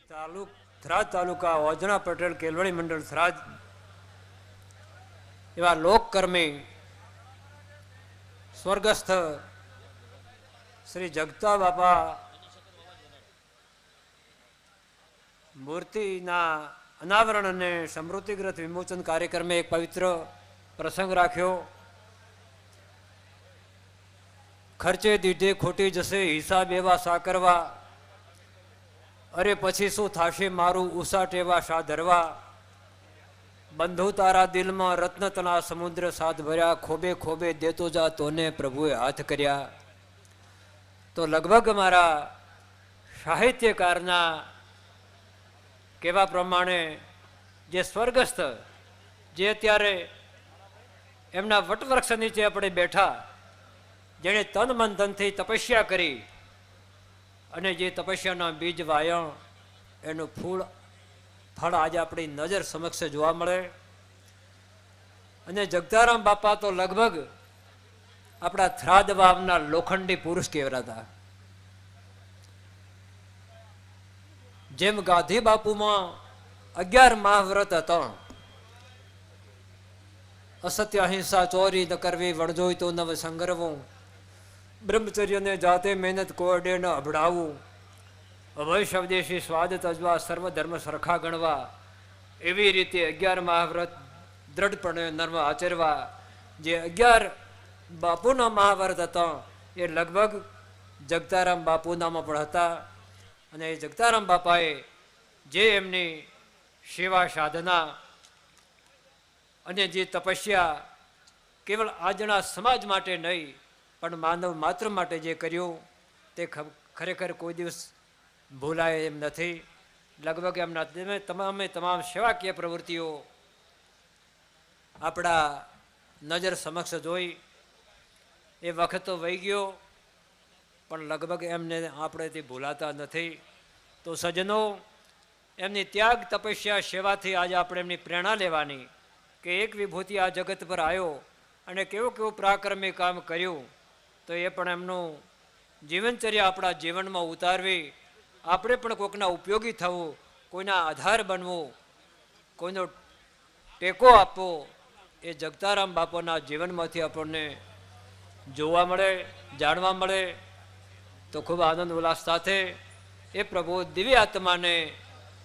થરાદ તાલુકા ઓજણા પટેલ કેળવણી મંડળ થરાદ એવા લોકકર્મી સ્વર્ગસ્થ શ્રી જગતા બાપા મૂર્તિના અનાવરણ અને સમૃદ્ધિગ્રસ્ત વિમોચન કાર્યક્રમે એક પવિત્ર પ્રસંગ રાખ્યો. ખર્ચે દીધે ખોટી જશે હિસાબ એવા સા કરવા, અરે પછી શું થાશે મારું ઉસાટ એવા શા ધરવા. બંધુ તારા દિલમાં રત્નતના સમુદ્ર સાથ ભર્યા, ખોબે ખોબે દેતો જા તોને પ્રભુએ હાથ કર્યા. તો લગભગ મારા સાહિત્યકારના કહેવા પ્રમાણે જે સ્વર્ગસ્થ જે અત્યારે એમના વટવૃક્ષ નીચે આપણે બેઠા, જેણે તન મન ધનથી તપસ્યા કરી અને જે તપસ્યાના બીજ વાયણ એનું ફળ આજે આપણી નજર સમક્ષ જોવા મળે. અને જગતારામ બાપા તો લગભગ આપણા થરાદ વાવના લોખંડી પુરુષ કહેવાતા. જેમ ગાંધી બાપુમાં 11 મહાવ્રત હતા, અસત્ય અહિંસા ચોરી ન કરવી, વણજોઈ તો નવ સંગરવું, બ્રહ્મચર્યને જાતે મહેનત કોરડે ન અભડાવવું, અભય સ્વદેશી સ્વાદ તજવા, સર્વધર્મ સરખા ગણવા, એવી રીતે 11 મહાવ્રત દ્રઢપણે નર્મ આચરવા. જે 11 બાપુના મહાવ્રત હતા એ લગભગ જગતારામ બાપુનામાં પણ હતા. અને એ જગતારામ બાપાએ જે એમની સેવા સાધના અને જે તપસ્યા કેવળ આજના સમાજ માટે નહીં પણ માનવ માત્ર માટે જે કર્યું તે ખરેખર કોઈ દિવસ ભૂલાય એમ નથી. લગભગ એમના તમામ સેવાકીય પ્રવૃત્તિઓ આપણા નજર સમક્ષ જોઈ. એ વખત તો વહી ગયો પણ લગભગ એમને આપણેથી ભૂલાતા નથી. તો સજ્જનો, એમની ત્યાગ તપસ્યા સેવાથી આજે આપણે એમની પ્રેરણા લેવાની કે એક વિભૂતિ આ જગત પર આવ્યો અને કેવું પરાક્રમી કામ કર્યું. તો એ પણ એમનું જીવનચર્યા આપણા જીવનમાં ઉતારવી, આપણે પણ કોઈકના ઉપયોગી થવું, કોઈના આધાર બનવું, કોઈનો ટેકો આપવો, એ જગતારામ બાપાના જીવનમાંથી આપણને જોવા મળે, જાણવા મળે. તો ખૂબ આનંદ ઉલ્લાસ સાથે એ પ્રભુ દિવ્ય આત્માને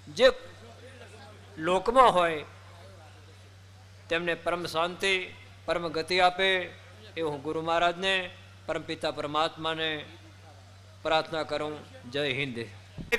જે લોકમાં હોય તેમને પરમ શાંતિ પરમ ગતિ આપે એવું હું ગુરુ મહારાજને પરમપિતા પરમાત્માને પ્રાર્થના કરું. જય હિન્દ.